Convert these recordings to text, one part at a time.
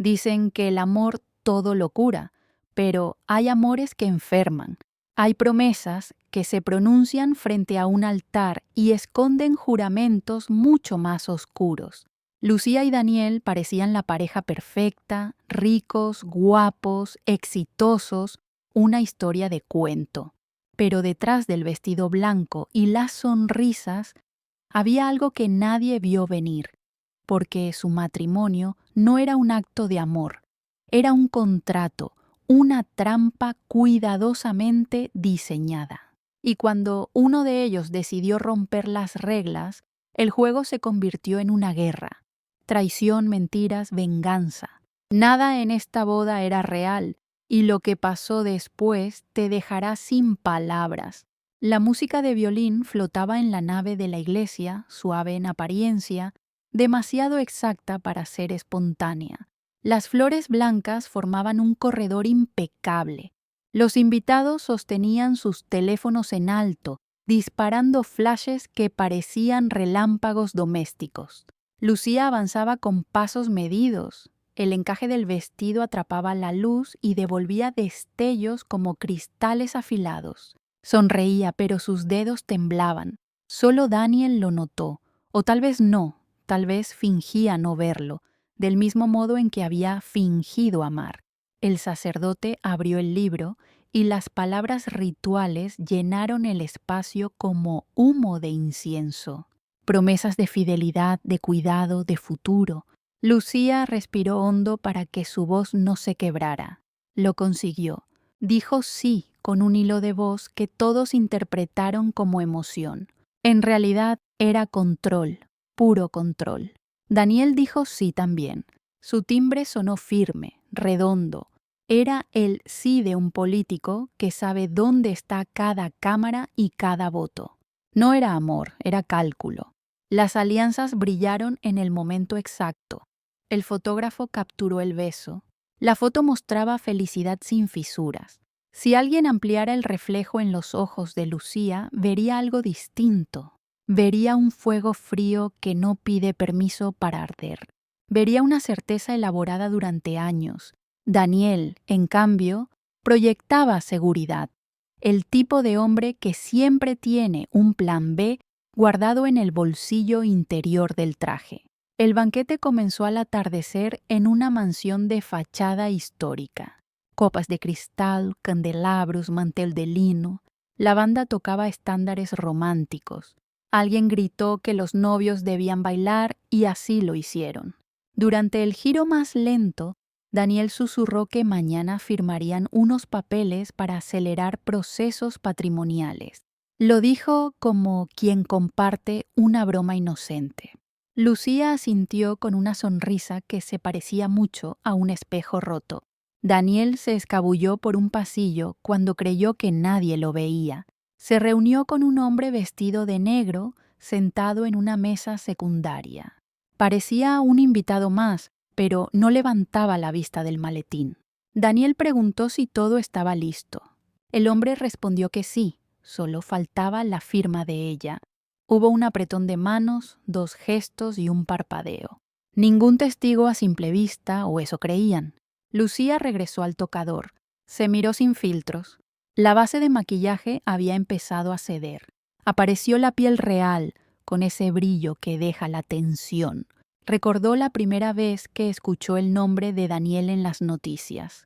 Dicen que el amor todo lo cura, pero hay amores que enferman. Hay promesas que se pronuncian frente a un altar y esconden juramentos mucho más oscuros. Lucía y Daniel parecían la pareja perfecta, ricos, guapos, exitosos, una historia de cuento. Pero detrás del vestido blanco y las sonrisas había algo que nadie vio venir, porque su matrimonio no era un acto de amor, era un contrato, una trampa cuidadosamente diseñada. Y cuando uno de ellos decidió romper las reglas, el juego se convirtió en una guerra. Traición, mentiras, venganza. Nada en esta boda era real, y lo que pasó después te dejará sin palabras. La música de violín flotaba en la nave de la iglesia, suave en apariencia, demasiado exacta para ser espontánea. Las flores blancas formaban un corredor impecable. Los invitados sostenían sus teléfonos en alto, disparando flashes que parecían relámpagos domésticos. Lucía avanzaba con pasos medidos. El encaje del vestido atrapaba la luz y devolvía destellos como cristales afilados. Sonreía, pero sus dedos temblaban. Solo Daniel lo notó, o tal vez no, tal vez fingía no verlo, del mismo modo en que había fingido amar. El sacerdote abrió el libro y las palabras rituales llenaron el espacio como humo de incienso. Promesas de fidelidad, de cuidado, de futuro. Lucía respiró hondo para que su voz no se quebrara. Lo consiguió. Dijo sí con un hilo de voz que todos interpretaron como emoción. En realidad era control, puro control. Daniel dijo sí también. Su timbre sonó firme, redondo. Era el sí de un político que sabe dónde está cada cámara y cada voto. No era amor, era cálculo. Las alianzas brillaron en el momento exacto. El fotógrafo capturó el beso. La foto mostraba felicidad sin fisuras. Si alguien ampliara el reflejo en los ojos de Lucía, vería algo distinto. Vería un fuego frío que no pide permiso para arder. Vería una certeza elaborada durante años. Daniel, en cambio, proyectaba seguridad. El tipo de hombre que siempre tiene un plan B guardado en el bolsillo interior del traje. El banquete comenzó al atardecer en una mansión de fachada histórica. Copas de cristal, candelabros, mantel de lino. La banda tocaba estándares románticos. Alguien gritó que los novios debían bailar y así lo hicieron. Durante el giro más lento, Daniel susurró que mañana firmarían unos papeles para acelerar procesos patrimoniales. Lo dijo como quien comparte una broma inocente. Lucía asintió con una sonrisa que se parecía mucho a un espejo roto. Daniel se escabulló por un pasillo cuando creyó que nadie lo veía. Se reunió con un hombre vestido de negro, sentado en una mesa secundaria. Parecía un invitado más, pero no levantaba la vista del maletín. Daniel preguntó si todo estaba listo. El hombre respondió que sí, solo faltaba la firma de ella. Hubo un apretón de manos, 2 gestos y un parpadeo. Ningún testigo a simple vista, o eso creían. Lucía regresó al tocador. Se miró sin filtros. La base de maquillaje había empezado a ceder. Apareció la piel real, con ese brillo que deja la tensión. Recordó la primera vez que escuchó el nombre de Daniel en las noticias.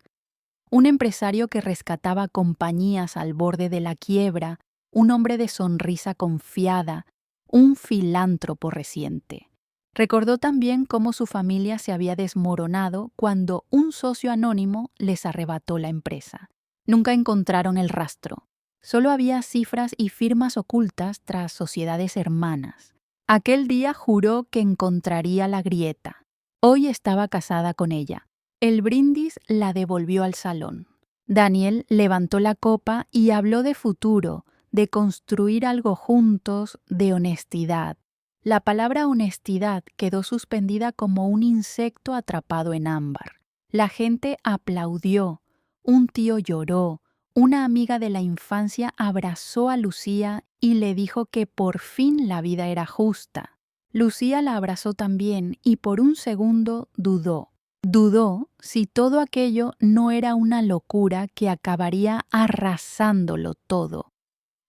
Un empresario que rescataba compañías al borde de la quiebra, un hombre de sonrisa confiada, un filántropo reciente. Recordó también cómo su familia se había desmoronado cuando un socio anónimo les arrebató la empresa. Nunca encontraron el rastro. Solo había cifras y firmas ocultas tras sociedades hermanas. Aquel día juró que encontraría la grieta. Hoy estaba casada con ella. El brindis la devolvió al salón. Daniel levantó la copa y habló de futuro, de construir algo juntos, de honestidad. La palabra honestidad quedó suspendida como un insecto atrapado en ámbar. La gente aplaudió, un tío lloró, una amiga de la infancia abrazó a Lucía y le dijo que por fin la vida era justa. Lucía la abrazó también y por un segundo dudó. Dudó si todo aquello no era una locura que acabaría arrasándolo todo,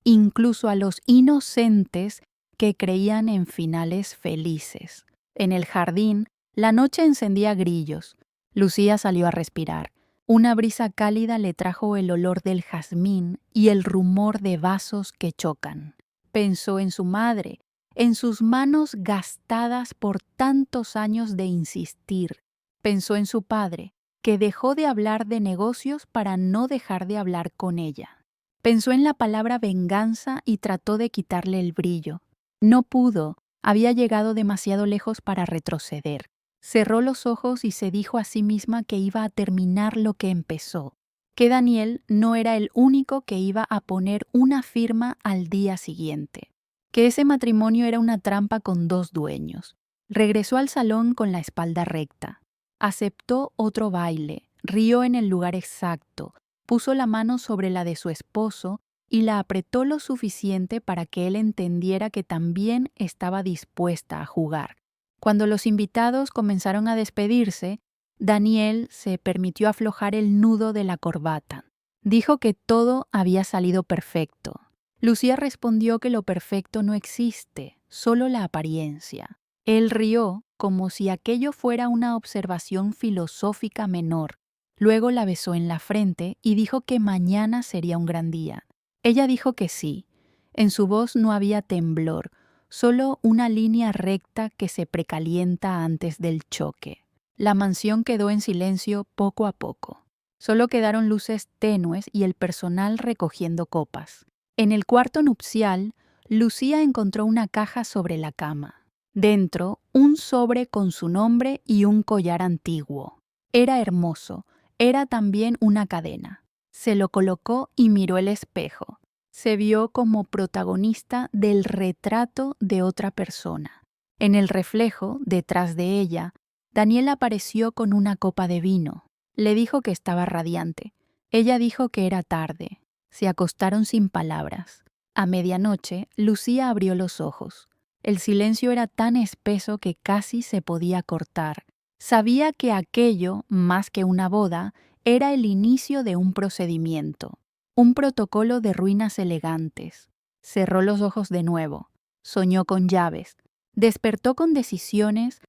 incluso a los inocentes que creían en finales felices. En el jardín, la noche encendía grillos. Lucía salió a respirar. Una brisa cálida le trajo el olor del jazmín y el rumor de vasos que chocan. Pensó en su madre, en sus manos gastadas por tantos años de insistir. Pensó en su padre, que dejó de hablar de negocios para no dejar de hablar con ella. Pensó en la palabra venganza y trató de quitarle el brillo. No pudo, había llegado demasiado lejos para retroceder. Cerró los ojos y se dijo a sí misma que iba a terminar lo que empezó, que Daniel no era el único que iba a poner una firma al día siguiente, que ese matrimonio era una trampa con dos dueños. Regresó al salón con la espalda recta. Aceptó otro baile, rió en el lugar exacto, puso la mano sobre la de su esposo y la apretó lo suficiente para que él entendiera que también estaba dispuesta a jugar. Cuando los invitados comenzaron a despedirse, Daniel se permitió aflojar el nudo de la corbata. Dijo que todo había salido perfecto. Lucía respondió que lo perfecto no existe, solo la apariencia. Él rió como si aquello fuera una observación filosófica menor. Luego la besó en la frente y dijo que mañana sería un gran día. Ella dijo que sí. En su voz no había temblor, solo una línea recta que se precalienta antes del choque. La mansión quedó en silencio poco a poco. Solo quedaron luces tenues y el personal recogiendo copas. En el cuarto nupcial, Lucía encontró una caja sobre la cama. Dentro, un sobre con su nombre y un collar antiguo. Era hermoso. Era también una cadena. Se lo colocó y miró el espejo. Se vio como protagonista del retrato de otra persona. En el reflejo, detrás de ella, Daniel apareció con una copa de vino. Le dijo que estaba radiante. Ella dijo que era tarde. Se acostaron sin palabras. A medianoche, Lucía abrió los ojos. El silencio era tan espeso que casi se podía cortar. Sabía que aquello, más que una boda, era el inicio de un procedimiento, un protocolo de ruinas elegantes. Cerró los ojos de nuevo, soñó con llaves, despertó con decisiones.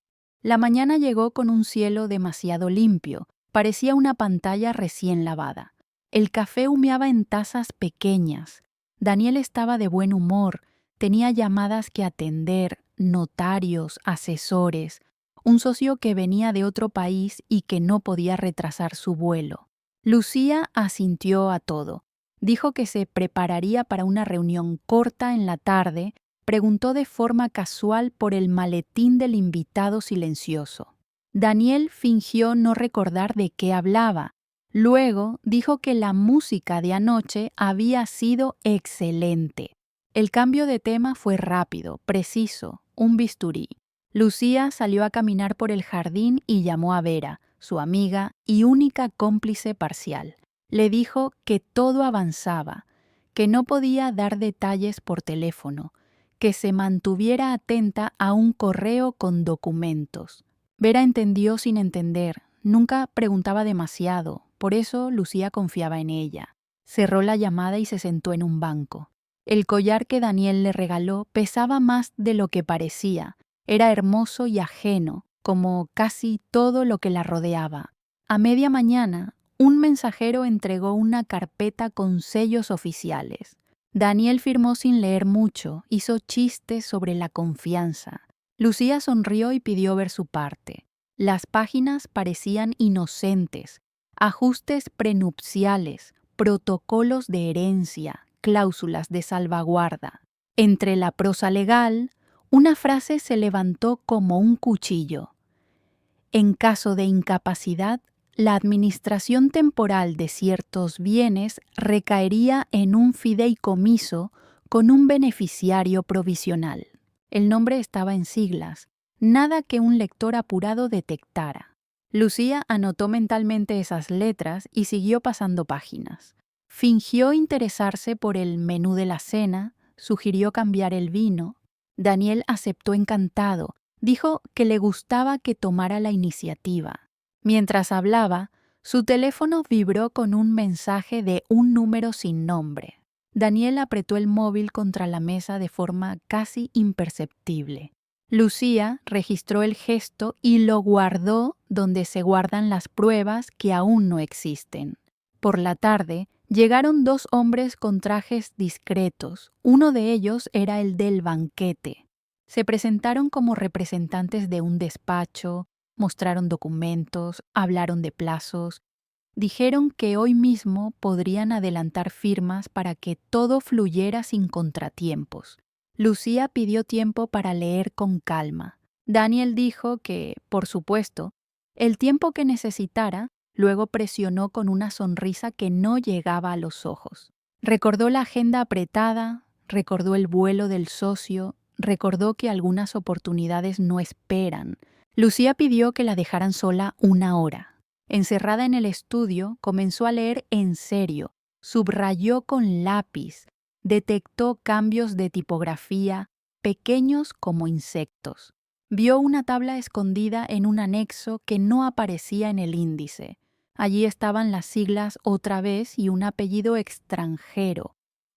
La mañana llegó con un cielo demasiado limpio, parecía una pantalla recién lavada. El café humeaba en tazas pequeñas. Daniel estaba de buen humor, tenía llamadas que atender, notarios, asesores, un socio que venía de otro país y que no podía retrasar su vuelo. Lucía asintió a todo. Dijo que se prepararía para una reunión corta en la tarde, preguntó de forma casual por el maletín del invitado silencioso. Daniel fingió no recordar de qué hablaba. Luego dijo que la música de anoche había sido excelente. El cambio de tema fue rápido, preciso, un bisturí. Lucía salió a caminar por el jardín y llamó a Vera, su amiga y única cómplice parcial. Le dijo que todo avanzaba, que no podía dar detalles por teléfono, que se mantuviera atenta a un correo con documentos. Vera entendió sin entender, nunca preguntaba demasiado, por eso Lucía confiaba en ella. Cerró la llamada y se sentó en un banco. El collar que Daniel le regaló pesaba más de lo que parecía. Era hermoso y ajeno, como casi todo lo que la rodeaba. A media mañana, un mensajero entregó una carpeta con sellos oficiales. Daniel firmó sin leer mucho, hizo chistes sobre la confianza. Lucía sonrió y pidió ver su parte. Las páginas parecían inocentes, ajustes prenupciales, protocolos de herencia, cláusulas de salvaguarda. Entre la prosa legal, una frase se levantó como un cuchillo. En caso de incapacidad, la administración temporal de ciertos bienes recaería en un fideicomiso con un beneficiario provisional. El nombre estaba en siglas, nada que un lector apurado detectara. Lucía anotó mentalmente esas letras y siguió pasando páginas. Fingió interesarse por el menú de la cena, sugirió cambiar el vino. Daniel aceptó encantado, dijo que le gustaba que tomara la iniciativa. Mientras hablaba, su teléfono vibró con un mensaje de un número sin nombre. Daniel apretó el móvil contra la mesa de forma casi imperceptible. Lucía registró el gesto y lo guardó donde se guardan las pruebas que aún no existen. Por la tarde, llegaron 2 hombres con trajes discretos. Uno de ellos era el del banquete. Se presentaron como representantes de un despacho, mostraron documentos, hablaron de plazos. Dijeron que hoy mismo podrían adelantar firmas para que todo fluyera sin contratiempos. Lucía pidió tiempo para leer con calma. Daniel dijo que, por supuesto, el tiempo que necesitara. Luego presionó con una sonrisa que no llegaba a los ojos. Recordó la agenda apretada, recordó el vuelo del socio, recordó que algunas oportunidades no esperan. Lucía pidió que la dejaran sola 1 hora. Encerrada en el estudio, comenzó a leer en serio, subrayó con lápiz, detectó cambios de tipografía, pequeños como insectos. Vio una tabla escondida en un anexo que no aparecía en el índice. Allí estaban las siglas otra vez y un apellido extranjero,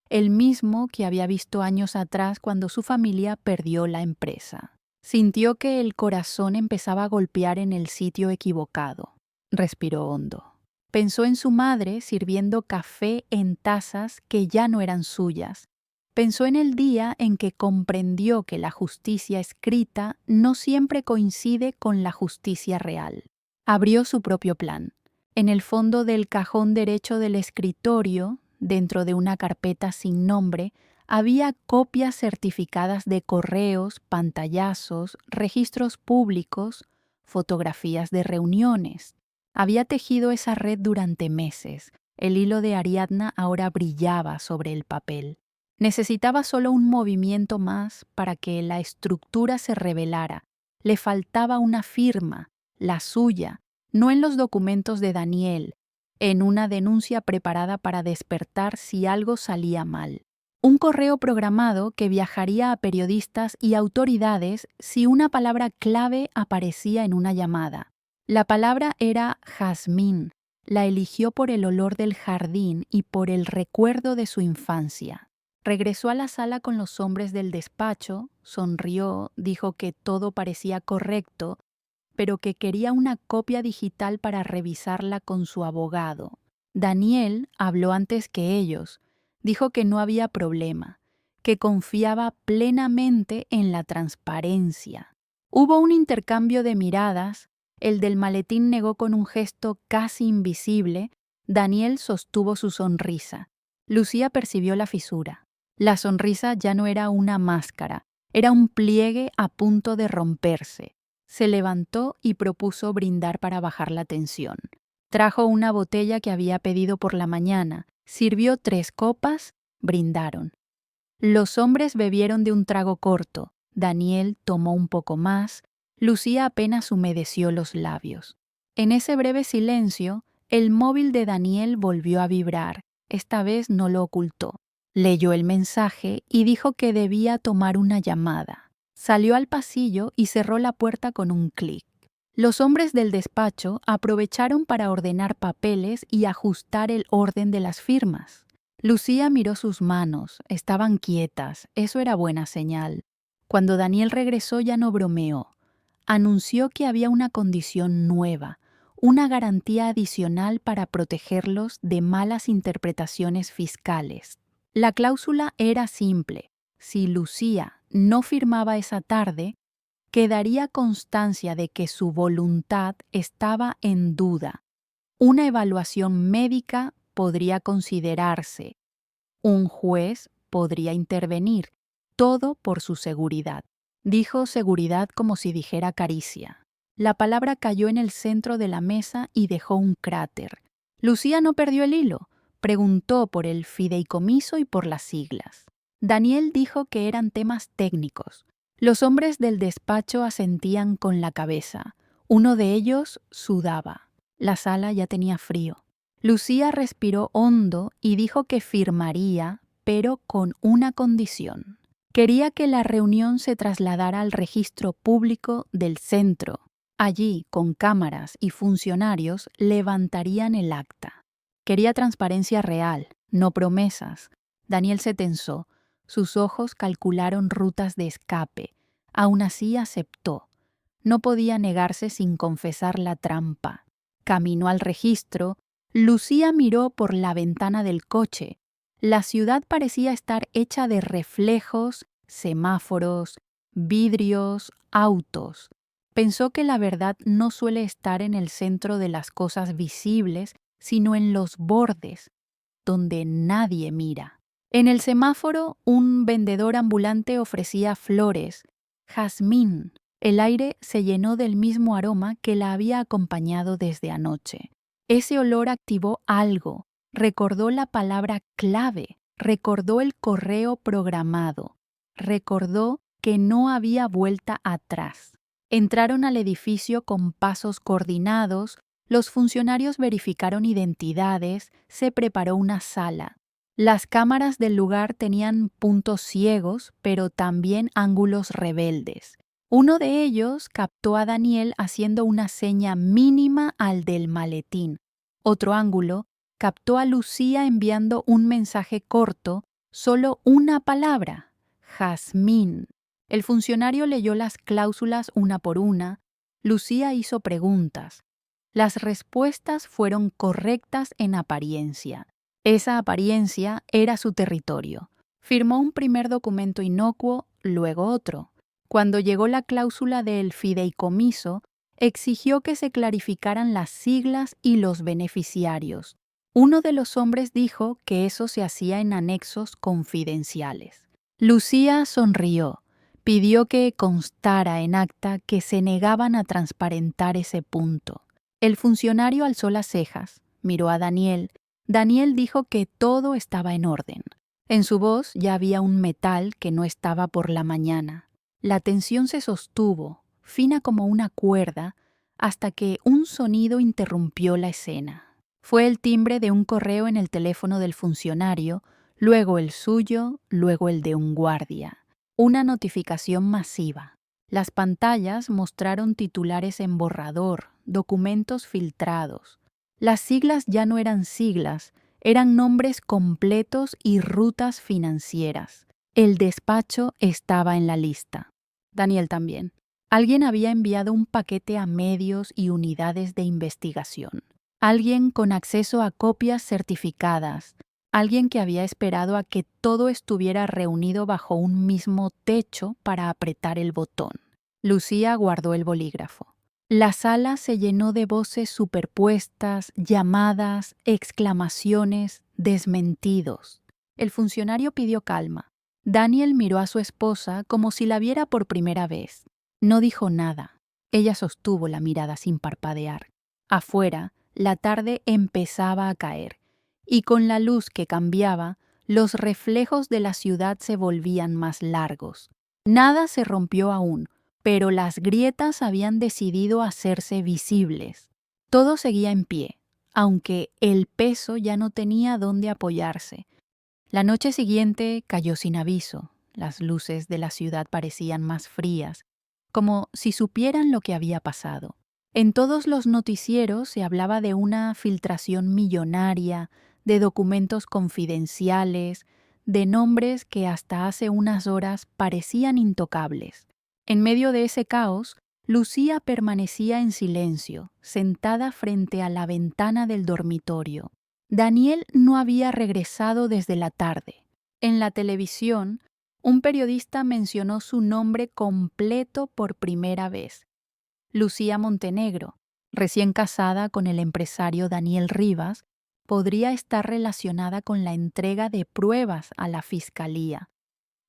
el mismo que había visto años atrás cuando su familia perdió la empresa. Sintió que el corazón empezaba a golpear en el sitio equivocado. Respiró hondo. Pensó en su madre sirviendo café en tazas que ya no eran suyas. Pensó en el día en que comprendió que la justicia escrita no siempre coincide con la justicia real. Abrió su propio plan. En el fondo del cajón derecho del escritorio, dentro de una carpeta sin nombre, había copias certificadas de correos, pantallazos, registros públicos, fotografías de reuniones. Había tejido esa red durante meses. El hilo de Ariadna ahora brillaba sobre el papel. Necesitaba solo un movimiento más para que la estructura se revelara. Le faltaba una firma, la suya, no en los documentos de Daniel, en una denuncia preparada para despertar si algo salía mal. Un correo programado que viajaría a periodistas y autoridades si una palabra clave aparecía en una llamada. La palabra era jazmín. La eligió por el olor del jardín y por el recuerdo de su infancia. Regresó a la sala con los hombres del despacho, sonrió, dijo que todo parecía correcto, pero que quería una copia digital para revisarla con su abogado. Daniel habló antes que ellos. Dijo que no había problema, que confiaba plenamente en la transparencia. Hubo un intercambio de miradas. El del maletín negó con un gesto casi invisible. Daniel sostuvo su sonrisa. Lucía percibió la fisura. La sonrisa ya no era una máscara, era un pliegue a punto de romperse. Se levantó y propuso brindar para bajar la tensión. Trajo una botella que había pedido por la mañana, sirvió 3 copas, brindaron. Los hombres bebieron de un trago corto. Daniel tomó un poco más. Lucía apenas humedeció los labios. En ese breve silencio, el móvil de Daniel volvió a vibrar. Esta vez no lo ocultó. Leyó el mensaje y dijo que debía tomar una llamada. Salió al pasillo y cerró la puerta con un clic. Los hombres del despacho aprovecharon para ordenar papeles y ajustar el orden de las firmas. Lucía miró sus manos, estaban quietas, eso era buena señal. Cuando Daniel regresó ya no bromeó. Anunció que había una condición nueva, una garantía adicional para protegerlos de malas interpretaciones fiscales. La cláusula era simple. Si Lucía no firmaba esa tarde, quedaría constancia de que su voluntad estaba en duda. Una evaluación médica podría considerarse. Un juez podría intervenir. Todo por su seguridad. Dijo seguridad como si dijera caricia. La palabra cayó en el centro de la mesa y dejó un cráter. Lucía no perdió el hilo. Preguntó por el fideicomiso y por las siglas. Daniel dijo que eran temas técnicos. Los hombres del despacho asentían con la cabeza. Uno de ellos sudaba. La sala ya tenía frío. Lucía respiró hondo y dijo que firmaría, pero con una condición. Quería que la reunión se trasladara al registro público del centro. Allí, con cámaras y funcionarios, levantarían el acta. Quería transparencia real, no promesas. Daniel se tensó. Sus ojos calcularon rutas de escape. Aún así aceptó. No podía negarse sin confesar la trampa. Caminó al registro. Lucía miró por la ventana del coche. La ciudad parecía estar hecha de reflejos, semáforos, vidrios, autos. Pensó que la verdad no suele estar en el centro de las cosas visibles, sino en los bordes, donde nadie mira. En el semáforo, un vendedor ambulante ofrecía flores, jazmín. El aire se llenó del mismo aroma que la había acompañado desde anoche. Ese olor activó algo, recordó la palabra clave, recordó el correo programado, recordó que no había vuelta atrás. Entraron al edificio con pasos coordinados, los funcionarios verificaron identidades, se preparó una sala. Las cámaras del lugar tenían puntos ciegos, pero también ángulos rebeldes. Uno de ellos captó a Daniel haciendo una seña mínima al del maletín. Otro ángulo captó a Lucía enviando un mensaje corto, solo una palabra: jazmín. El funcionario leyó las cláusulas una por una. Lucía hizo preguntas. Las respuestas fueron correctas en apariencia. Esa apariencia era su territorio. Firmó un primer documento inocuo, luego otro. Cuando llegó la cláusula del fideicomiso, exigió que se clarificaran las siglas y los beneficiarios. Uno de los hombres dijo que eso se hacía en anexos confidenciales. Lucía sonrió. Pidió que constara en acta que se negaban a transparentar ese punto. El funcionario alzó las cejas, miró a Daniel. Daniel dijo que todo estaba en orden. En su voz ya había un metal que no estaba por la mañana. La tensión se sostuvo, fina como una cuerda, hasta que un sonido interrumpió la escena. Fue el timbre de un correo en el teléfono del funcionario, luego el suyo, luego el de un guardia. Una notificación masiva. Las pantallas mostraron titulares en borrador, documentos filtrados. Las siglas ya no eran siglas, eran nombres completos y rutas financieras. El despacho estaba en la lista. Daniel también. Alguien había enviado un paquete a medios y unidades de investigación. Alguien con acceso a copias certificadas. Alguien que había esperado a que todo estuviera reunido bajo un mismo techo para apretar el botón. Lucía guardó el bolígrafo. La sala se llenó de voces superpuestas, llamadas, exclamaciones, desmentidos. El funcionario pidió calma. Daniel miró a su esposa como si la viera por primera vez. No dijo nada. Ella sostuvo la mirada sin parpadear. Afuera, la tarde empezaba a caer, y con la luz que cambiaba, los reflejos de la ciudad se volvían más largos. Nada se rompió aún, pero las grietas habían decidido hacerse visibles. Todo seguía en pie, aunque el peso ya no tenía dónde apoyarse. La noche siguiente cayó sin aviso. Las luces de la ciudad parecían más frías, como si supieran lo que había pasado. En todos los noticieros se hablaba de una filtración millonaria, de documentos confidenciales, de nombres que hasta hace unas horas parecían intocables. En medio de ese caos, Lucía permanecía en silencio, sentada frente a la ventana del dormitorio. Daniel no había regresado desde la tarde. En la televisión, un periodista mencionó su nombre completo por primera vez. Lucía Montenegro, recién casada con el empresario Daniel Rivas, podría estar relacionada con la entrega de pruebas a la fiscalía.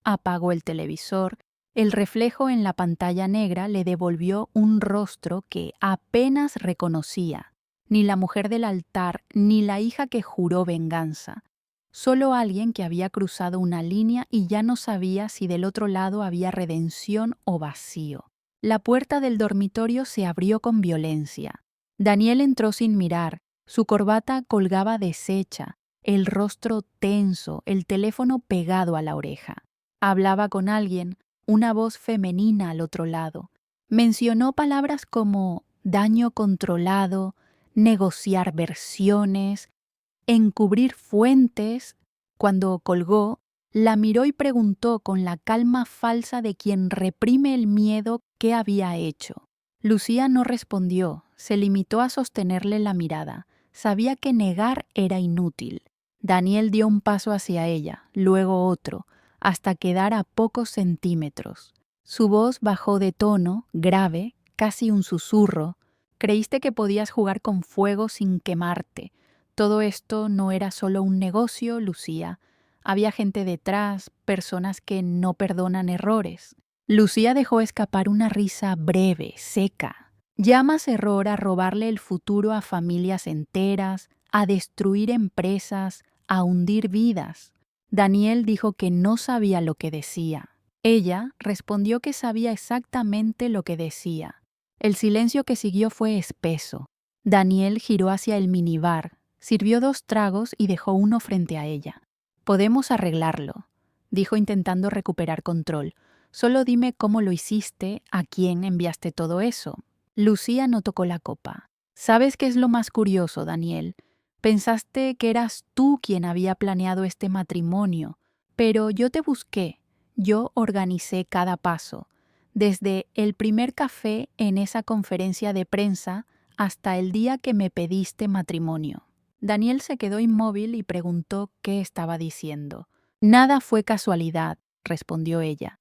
Apagó el televisor. El reflejo en la pantalla negra le devolvió un rostro que apenas reconocía. Ni la mujer del altar, ni la hija que juró venganza. Solo alguien que había cruzado una línea y ya no sabía si del otro lado había redención o vacío. La puerta del dormitorio se abrió con violencia. Daniel entró sin mirar. Su corbata colgaba deshecha, el rostro tenso, el teléfono pegado a la oreja. Hablaba con alguien, una voz femenina al otro lado. Mencionó palabras como daño controlado, negociar versiones, encubrir fuentes. Cuando colgó, la miró y preguntó con la calma falsa de quien reprime el miedo qué había hecho. Lucía no respondió, se limitó a sostenerle la mirada. Sabía que negar era inútil. Daniel dio un paso hacia ella, luego otro, hasta quedar a pocos centímetros. Su voz bajó de tono, grave, casi un susurro. Creíste que podías jugar con fuego sin quemarte. Todo esto no era solo un negocio, Lucía. Había gente detrás, personas que no perdonan errores. Lucía dejó escapar una risa breve, seca. Llamas error a robarle el futuro a familias enteras, a destruir empresas, a hundir vidas. Daniel dijo que no sabía lo que decía. Ella respondió que sabía exactamente lo que decía. El silencio que siguió fue espeso. Daniel giró hacia el minibar, sirvió 2 tragos y dejó uno frente a ella. «Podemos arreglarlo», dijo intentando recuperar control. «Solo dime cómo lo hiciste, a quién enviaste todo eso». Lucía no tocó la copa. «¿Sabes qué es lo más curioso, Daniel? Pensaste que eras tú quien había planeado este matrimonio, pero yo te busqué, yo organicé cada paso, desde el primer café en esa conferencia de prensa hasta el día que me pediste matrimonio». Daniel se quedó inmóvil y preguntó qué estaba diciendo. «Nada fue casualidad», respondió ella.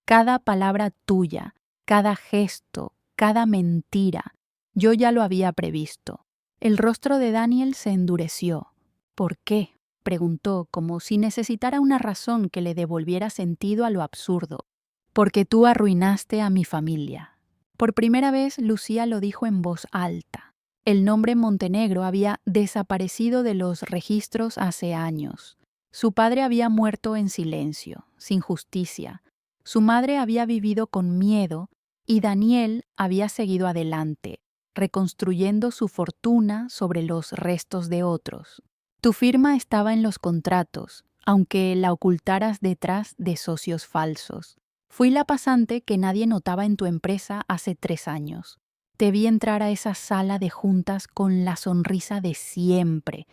«Cada palabra tuya, cada gesto, cada mentira, yo ya lo había previsto». El rostro de Daniel se endureció. «¿Por qué?», preguntó, como si necesitara una razón que le devolviera sentido a lo absurdo. «Porque tú arruinaste a mi familia». Por primera vez, Lucía lo dijo en voz alta. El nombre Montenegro había desaparecido de los registros hace años. Su padre había muerto en silencio, sin justicia. Su madre había vivido con miedo y Daniel había seguido adelante, reconstruyendo su fortuna sobre los restos de otros. Tu firma estaba en los contratos, aunque la ocultaras detrás de socios falsos. Fui la pasante que nadie notaba en tu empresa hace 3 años. Te vi entrar a esa sala de juntas con la sonrisa de siempre,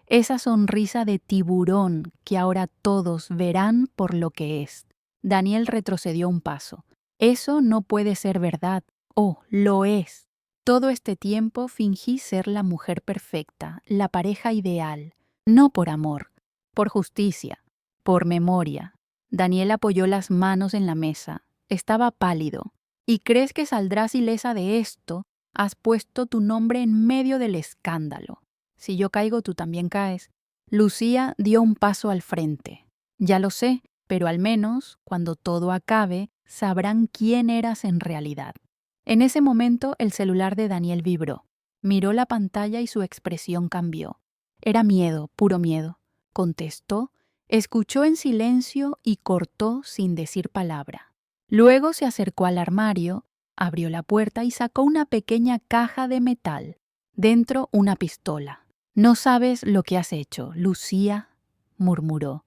esa sonrisa de tiburón que ahora todos verán por lo que es. Daniel retrocedió un paso. Eso no puede ser verdad. Oh, lo es. Todo este tiempo fingí ser la mujer perfecta, la pareja ideal, no por amor, por justicia, por memoria. Daniel apoyó las manos en la mesa. Estaba pálido. ¿Y crees que saldrás ilesa de esto? Has puesto tu nombre en medio del escándalo. Si yo caigo, tú también caes. Lucía dio un paso al frente. Ya lo sé, pero al menos, cuando todo acabe, sabrán quién eras en realidad. En ese momento, el celular de Daniel vibró. Miró la pantalla y su expresión cambió. Era miedo, puro miedo. Contestó, escuchó en silencio y cortó sin decir palabra. Luego se acercó al armario, abrió la puerta y sacó una pequeña caja de metal. Dentro una pistola. «No sabes lo que has hecho, Lucía», murmuró.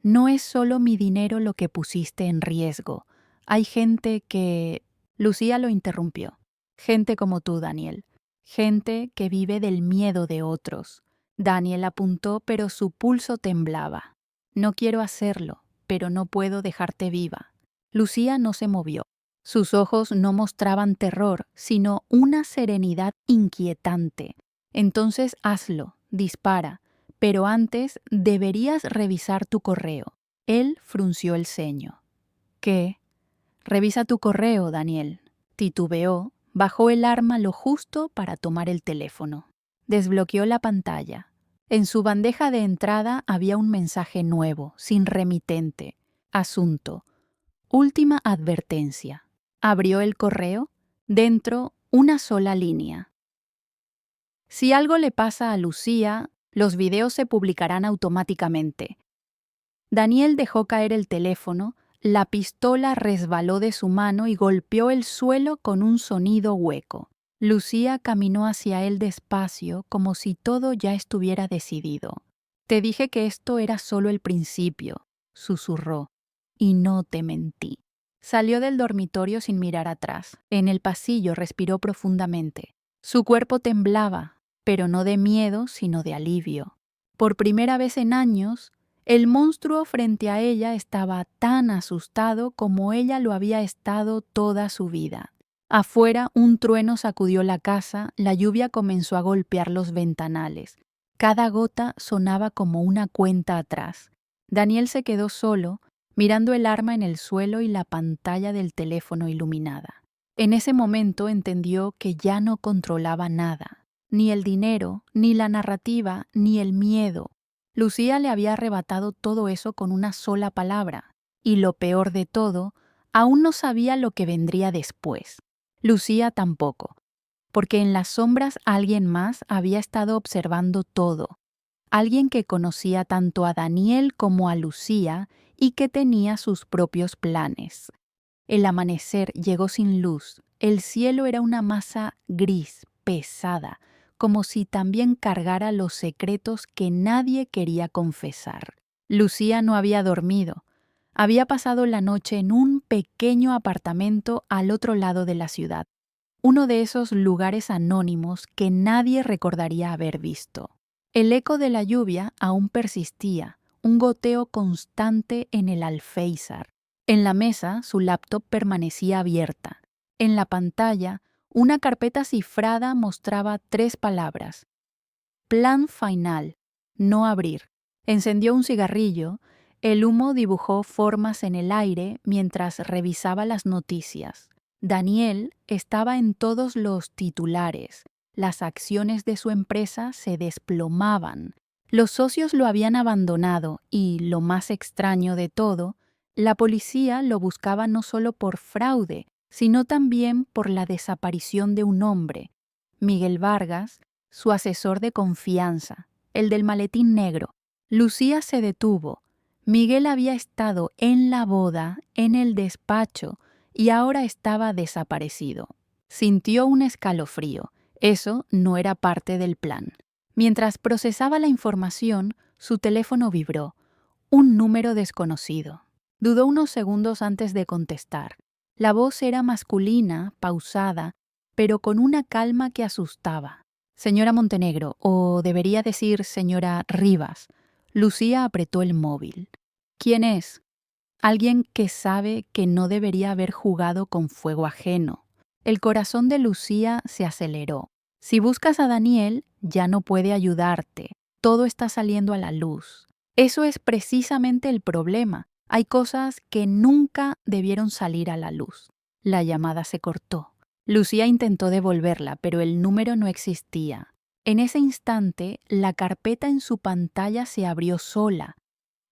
«No es solo mi dinero lo que pusiste en riesgo. Hay gente que...» Lucía lo interrumpió. «Gente como tú, Daniel. Gente que vive del miedo de otros». Daniel apuntó, pero su pulso temblaba. «No quiero hacerlo, pero no puedo dejarte viva». Lucía no se movió. Sus ojos no mostraban terror, sino una serenidad inquietante. «Entonces hazlo, dispara, pero antes deberías revisar tu correo». Él frunció el ceño. «¿Qué?» «Revisa tu correo, Daniel». Titubeó, bajó el arma lo justo para tomar el teléfono. Desbloqueó la pantalla. En su bandeja de entrada había un mensaje nuevo, sin remitente. Asunto: última advertencia. Abrió el correo. Dentro, una sola línea. Si algo le pasa a Lucía, los videos se publicarán automáticamente. Daniel dejó caer el teléfono, la pistola resbaló de su mano y golpeó el suelo con un sonido hueco. Lucía caminó hacia él despacio, como si todo ya estuviera decidido. «Te dije que esto era solo el principio», susurró, «y no te mentí». Salió del dormitorio sin mirar atrás. En el pasillo respiró profundamente. Su cuerpo temblaba, pero no de miedo, sino de alivio. Por primera vez en años, el monstruo frente a ella estaba tan asustado como ella lo había estado toda su vida. Afuera, un trueno sacudió la casa, la lluvia comenzó a golpear los ventanales. Cada gota sonaba como una cuenta atrás. Daniel se quedó solo, mirando el arma en el suelo y la pantalla del teléfono iluminada. En ese momento entendió que ya no controlaba nada, ni el dinero, ni la narrativa, ni el miedo. Lucía le había arrebatado todo eso con una sola palabra, y lo peor de todo, aún no sabía lo que vendría después. Lucía tampoco, porque en las sombras alguien más había estado observando todo, alguien que conocía tanto a Daniel como a Lucía y que tenía sus propios planes. El amanecer llegó sin luz, el cielo era una masa gris, pesada, como si también cargara los secretos que nadie quería confesar. Lucía no había dormido. Había pasado la noche en un pequeño apartamento al otro lado de la ciudad, uno de esos lugares anónimos que nadie recordaría haber visto. El eco de la lluvia aún persistía, un goteo constante en el alféizar. En la mesa, su laptop permanecía abierta. En la pantalla, una carpeta cifrada mostraba 3 palabras. Plan final, no abrir. Encendió un cigarrillo. El humo dibujó formas en el aire mientras revisaba las noticias. Daniel estaba en todos los titulares. Las acciones de su empresa se desplomaban. Los socios lo habían abandonado y, lo más extraño de todo, la policía lo buscaba no solo por fraude, sino también por la desaparición de un hombre, Miguel Vargas, su asesor de confianza, el del maletín negro. Lucía se detuvo. Miguel había estado en la boda, en el despacho, y ahora estaba desaparecido. Sintió un escalofrío. Eso no era parte del plan. Mientras procesaba la información, su teléfono vibró. Un número desconocido. Dudó unos segundos antes de contestar. La voz era masculina, pausada, pero con una calma que asustaba. Señora Montenegro, o debería decir señora Rivas. Lucía apretó el móvil. ¿Quién es? Alguien que sabe que no debería haber jugado con fuego ajeno. El corazón de Lucía se aceleró. Si buscas a Daniel, ya no puede ayudarte. Todo está saliendo a la luz. Eso es precisamente el problema. Hay cosas que nunca debieron salir a la luz. La llamada se cortó. Lucía intentó devolverla, pero el número no existía. En ese instante, la carpeta en su pantalla se abrió sola.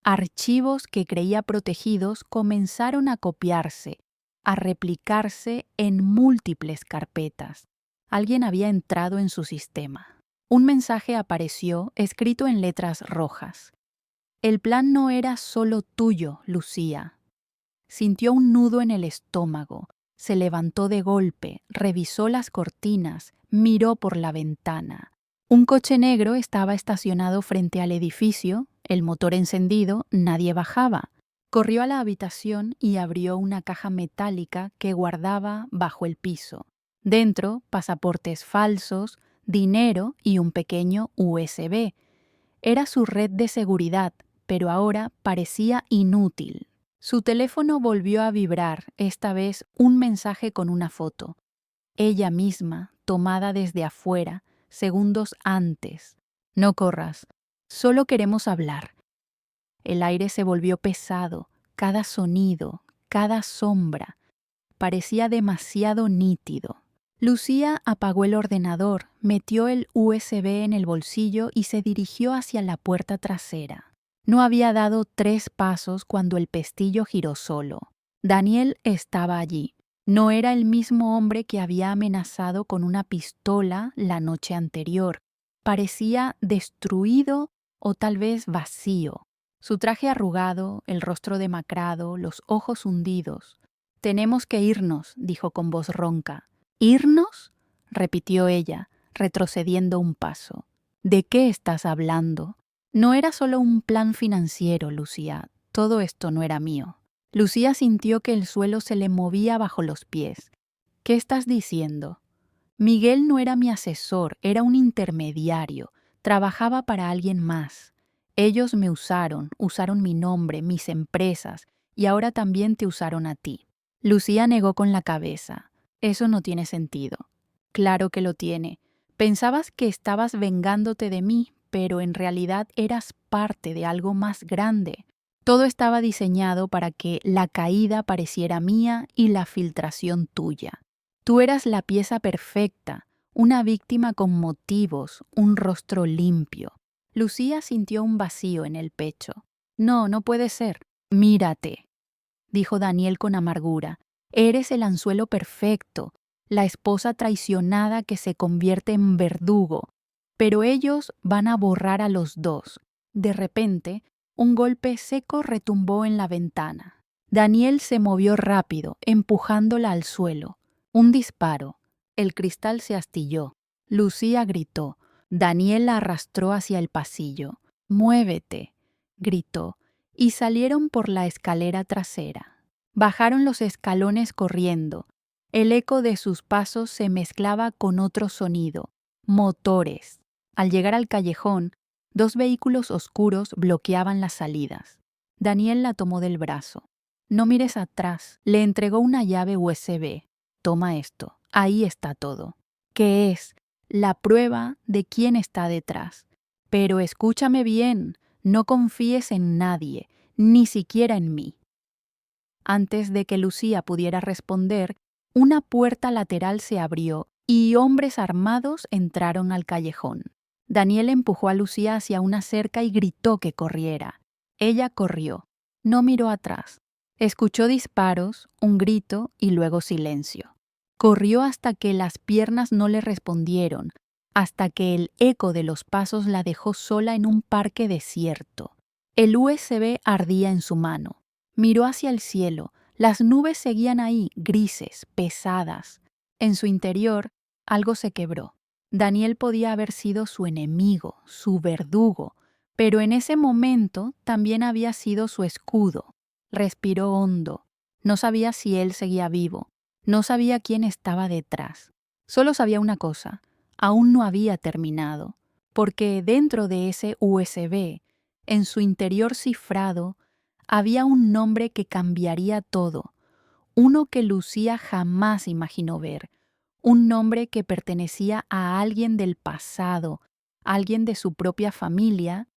Archivos que creía protegidos comenzaron a copiarse, a replicarse en múltiples carpetas. Alguien había entrado en su sistema. Un mensaje apareció escrito en letras rojas. El plan no era solo tuyo, Lucía. Sintió un nudo en el estómago. Se levantó de golpe, revisó las cortinas, miró por la ventana. Un coche negro estaba estacionado frente al edificio, el motor encendido, nadie bajaba. Corrió a la habitación y abrió una caja metálica que guardaba bajo el piso. Dentro, pasaportes falsos, dinero y un pequeño USB. Era su red de seguridad, pero ahora parecía inútil. Su teléfono volvió a vibrar, esta vez un mensaje con una foto. Ella misma, tomada desde afuera, segundos antes. No corras, solo queremos hablar. El aire se volvió pesado, cada sonido, cada sombra. Parecía demasiado nítido. Lucía apagó el ordenador, metió el USB en el bolsillo y se dirigió hacia la puerta trasera. No había dado 3 pasos cuando el pestillo giró solo. Daniel estaba allí. No era el mismo hombre que había amenazado con una pistola la noche anterior. Parecía destruido o tal vez vacío. Su traje arrugado, el rostro demacrado, los ojos hundidos. «Tenemos que irnos», dijo con voz ronca. «¿Irnos?», repitió ella, retrocediendo un paso. «¿De qué estás hablando? No era solo un plan financiero, Lucía. Todo esto no era mío. Lucía sintió que el suelo se le movía bajo los pies. ¿Qué estás diciendo? Miguel no era mi asesor, era un intermediario. Trabajaba para alguien más. Ellos me usaron mi nombre, mis empresas, y ahora también te usaron a ti. Lucía negó con la cabeza. Eso no tiene sentido. Claro que lo tiene. Pensabas que estabas vengándote de mí, pero en realidad eras parte de algo más grande. Todo estaba diseñado para que la caída pareciera mía y la filtración tuya. Tú eras la pieza perfecta, una víctima con motivos, un rostro limpio. Lucía sintió un vacío en el pecho. No, no puede ser. Mírate, dijo Daniel con amargura. Eres el anzuelo perfecto, la esposa traicionada que se convierte en verdugo. Pero ellos van a borrar a los dos. De repente, un golpe seco retumbó en la ventana. Daniel se movió rápido, empujándola al suelo. Un disparo. El cristal se astilló. Lucía gritó. Daniel la arrastró hacia el pasillo. «Muévete», gritó, y salieron por la escalera trasera. Bajaron los escalones corriendo. El eco de sus pasos se mezclaba con otro sonido. Motores. Al llegar al callejón, 2 vehículos oscuros bloqueaban las salidas. Daniel la tomó del brazo. «No mires atrás». Le entregó una llave USB. «Toma esto. Ahí está todo». ¿Qué es? La prueba de quién está detrás. Pero escúchame bien, no confíes en nadie, ni siquiera en mí. Antes de que Lucía pudiera responder, una puerta lateral se abrió y hombres armados entraron al callejón. Daniel empujó a Lucía hacia una cerca y gritó que corriera. Ella corrió. No miró atrás. Escuchó disparos, un grito y luego silencio. Corrió hasta que las piernas no le respondieron, hasta que el eco de los pasos la dejó sola en un parque desierto. El USB ardía en su mano. Miró hacia el cielo. Las nubes seguían ahí, grises, pesadas. En su interior, algo se quebró. Daniel podía haber sido su enemigo, su verdugo, pero en ese momento también había sido su escudo. Respiró hondo. No sabía si él seguía vivo. No sabía quién estaba detrás. Solo sabía una cosa. Aún no había terminado. Porque dentro de ese USB, en su interior cifrado, había un nombre que cambiaría todo. Uno que Lucía jamás imaginó ver. Un nombre que pertenecía a alguien del pasado, alguien de su propia familia.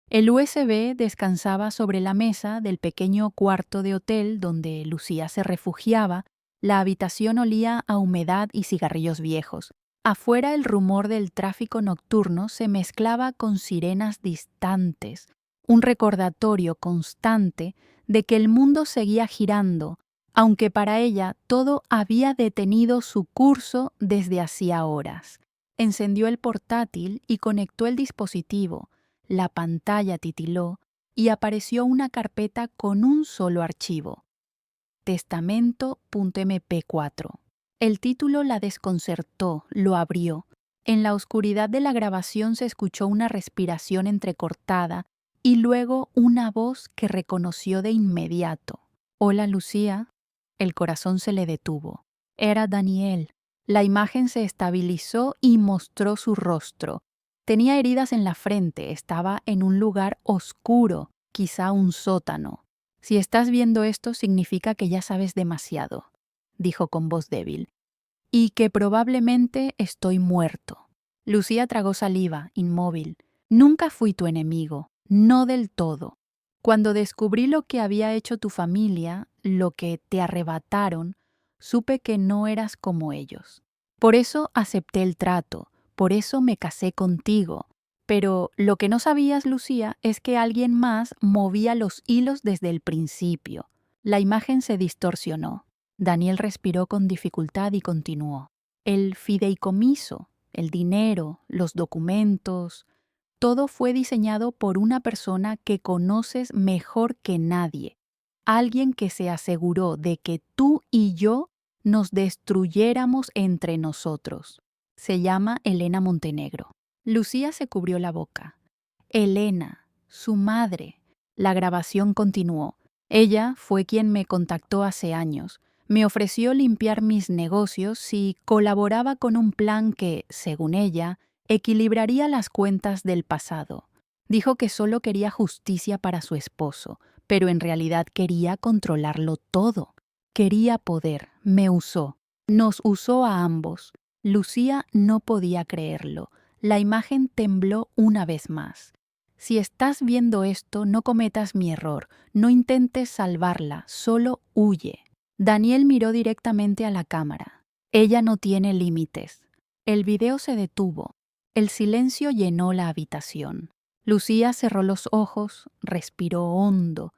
El USB descansaba sobre la mesa del pequeño cuarto de hotel donde Lucía se refugiaba. La habitación olía a humedad y cigarrillos viejos. Afuera el rumor del tráfico nocturno se mezclaba con sirenas distantes, un recordatorio constante de que el mundo seguía girando, aunque para ella todo había detenido su curso desde hacía horas. Encendió el portátil y conectó el dispositivo. La pantalla titiló y apareció una carpeta con un solo archivo. Testamento.mp4. El título la desconcertó, lo abrió. En la oscuridad de la grabación se escuchó una respiración entrecortada y luego una voz que reconoció de inmediato. «Hola, Lucía». El corazón se le detuvo. Era Daniel. La imagen se estabilizó y mostró su rostro. Tenía heridas en la frente, estaba en un lugar oscuro, quizá un sótano. «Si estás viendo esto significa que ya sabes demasiado», dijo con voz débil, «y que probablemente estoy muerto». Lucía tragó saliva, inmóvil. «Nunca fui tu enemigo, no del todo. Cuando descubrí lo que había hecho tu familia, lo que te arrebataron, supe que no eras como ellos. Por eso acepté el trato, por eso me casé contigo. Pero lo que no sabías, Lucía, es que alguien más movía los hilos desde el principio». La imagen se distorsionó. Daniel respiró con dificultad y continuó. «El fideicomiso, el dinero, los documentos, todo fue diseñado por una persona que conoces mejor que nadie. Alguien que se aseguró de que tú y yo nos destruyéramos entre nosotros. Se llama Elena Montenegro». Lucía se cubrió la boca. Elena, su madre. La grabación continuó. Ella fue quien me contactó hace años. Me ofreció limpiar mis negocios si colaboraba con un plan que, según ella, equilibraría las cuentas del pasado. Dijo que solo quería justicia para su esposo, pero en realidad quería controlarlo todo. Quería poder, me usó. Nos usó a ambos. Lucía no podía creerlo. La imagen tembló una vez más. Si estás viendo esto, no cometas mi error. No intentes salvarla, solo huye. Daniel miró directamente a la cámara. Ella no tiene límites. El video se detuvo. El silencio llenó la habitación. Lucía cerró los ojos, respiró hondo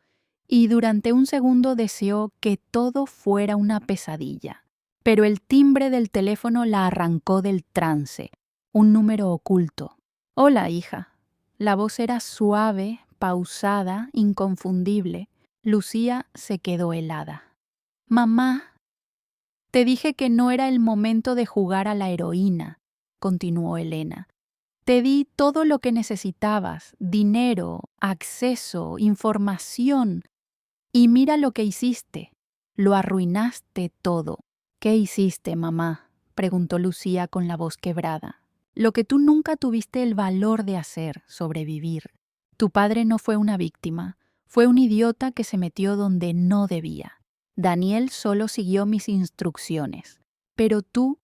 y durante un segundo deseó que todo fuera una pesadilla. Pero el timbre del teléfono la arrancó del trance. Un número oculto. «Hola, hija». La voz era suave, pausada, inconfundible. Lucía se quedó helada. «Mamá, te dije que no era el momento de jugar a la heroína», continuó Elena. «Te di todo lo que necesitabas, dinero, acceso, información. Y mira lo que hiciste. Lo arruinaste todo». «¿Qué hiciste, mamá?», preguntó Lucía con la voz quebrada. «Lo que tú nunca tuviste el valor de hacer, sobrevivir. Tu padre no fue una víctima, fue un idiota que se metió donde no debía. Daniel solo siguió mis instrucciones. Pero tú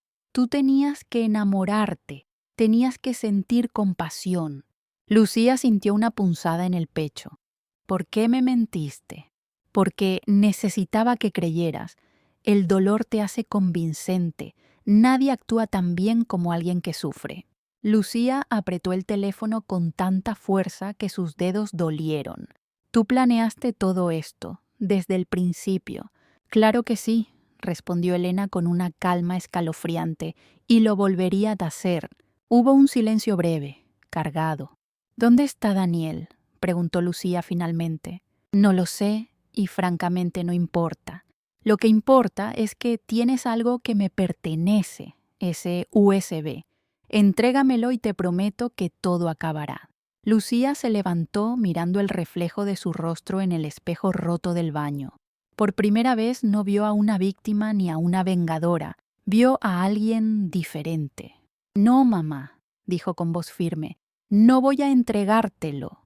tenías que enamorarte, tenías que sentir compasión». Lucía sintió una punzada en el pecho. «¿Por qué me mentiste?». «Porque necesitaba que creyeras. El dolor te hace convincente. Nadie actúa tan bien como alguien que sufre». Lucía apretó el teléfono con tanta fuerza que sus dedos dolieron. «Tú planeaste todo esto, desde el principio». «Claro que sí», respondió Elena con una calma escalofriante, «y lo volvería a hacer». Hubo un silencio breve, cargado. «¿Dónde está Daniel?», preguntó Lucía finalmente. «No lo sé y francamente no importa. Lo que importa es que tienes algo que me pertenece, ese USB. Entrégamelo y te prometo que todo acabará». Lucía se levantó mirando el reflejo de su rostro en el espejo roto del baño. Por primera vez no vio a una víctima ni a una vengadora, vio a alguien diferente. «No, mamá», dijo con voz firme, «no voy a entregártelo».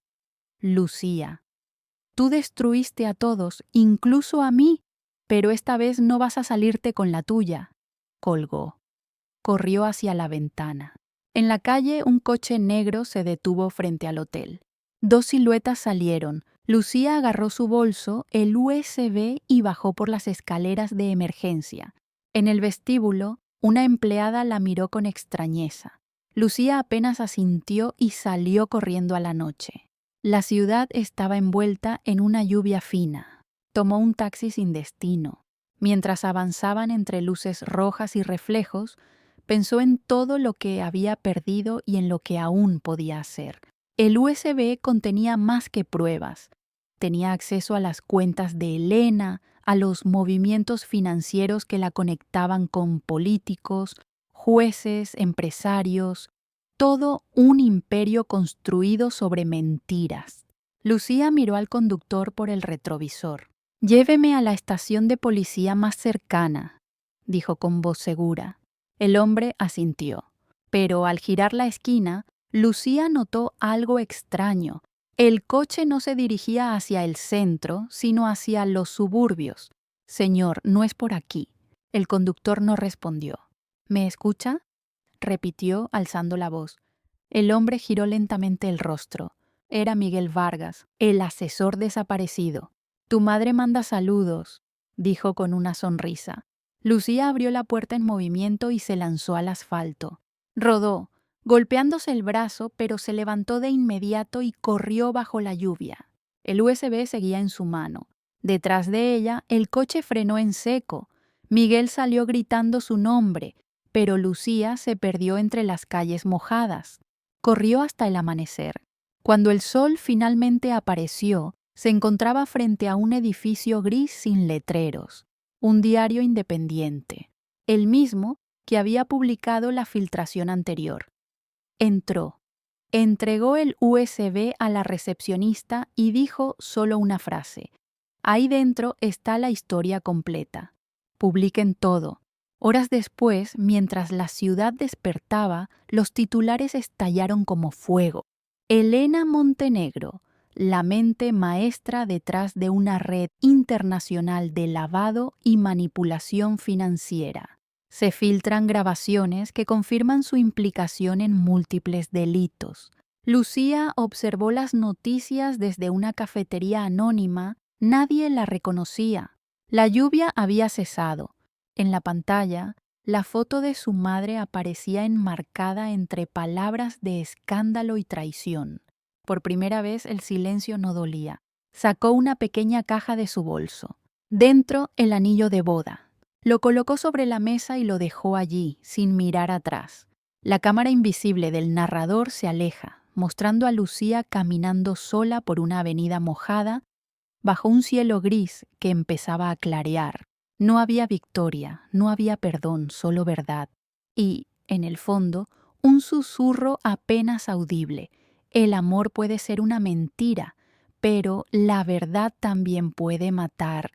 «Lucía, tú destruiste a todos, incluso a mí, pero esta vez no vas a salirte con la tuya». Colgó. Corrió hacia la ventana. En la calle un coche negro se detuvo frente al hotel. Dos siluetas salieron. Lucía agarró su bolso, el USB y bajó por las escaleras de emergencia. En el vestíbulo, una empleada la miró con extrañeza. Lucía apenas asintió y salió corriendo a la noche. La ciudad estaba envuelta en una lluvia fina. Tomó un taxi sin destino. Mientras avanzaban entre luces rojas y reflejos, pensó en todo lo que había perdido y en lo que aún podía hacer. El USB contenía más que pruebas. Tenía acceso a las cuentas de Elena, a los movimientos financieros que la conectaban con políticos, jueces, empresarios, todo un imperio construido sobre mentiras. Lucía miró al conductor por el retrovisor. «Lléveme a la estación de policía más cercana», dijo con voz segura. El hombre asintió. Pero al girar la esquina, Lucía notó algo extraño. El coche no se dirigía hacia el centro, sino hacia los suburbios. «Señor, no es por aquí». El conductor no respondió. «¿Me escucha?», repitió alzando la voz. El hombre giró lentamente el rostro. Era Miguel Vargas, el asesor desaparecido. «Tu madre manda saludos», dijo con una sonrisa. Lucía abrió la puerta en movimiento y se lanzó al asfalto. Rodó, golpeándose el brazo, pero se levantó de inmediato y corrió bajo la lluvia. El USB seguía en su mano. Detrás de ella, el coche frenó en seco. Miguel salió gritando su nombre, pero Lucía se perdió entre las calles mojadas. Corrió hasta el amanecer. Cuando el sol finalmente apareció, se encontraba frente a un edificio gris sin letreros, un diario independiente, el mismo que había publicado la filtración anterior. Entró, entregó el USB a la recepcionista y dijo solo una frase: Ahí dentro está la historia completa. Publiquen todo. Horas después, mientras la ciudad despertaba, los titulares estallaron como fuego. Elena Montenegro, la mente maestra detrás de una red internacional de lavado y manipulación financiera. Se filtran grabaciones que confirman su implicación en múltiples delitos. Lucía observó las noticias desde una cafetería anónima. Nadie la reconocía. La lluvia había cesado. En la pantalla, la foto de su madre aparecía enmarcada entre palabras de escándalo y traición. Por primera vez el silencio no dolía. Sacó una pequeña caja de su bolso. Dentro, el anillo de boda. Lo colocó sobre la mesa y lo dejó allí, sin mirar atrás. La cámara invisible del narrador se aleja, mostrando a Lucía caminando sola por una avenida mojada, bajo un cielo gris que empezaba a clarear. No había victoria, no había perdón, solo verdad. Y, en el fondo, un susurro apenas audible. El amor puede ser una mentira, pero la verdad también puede matar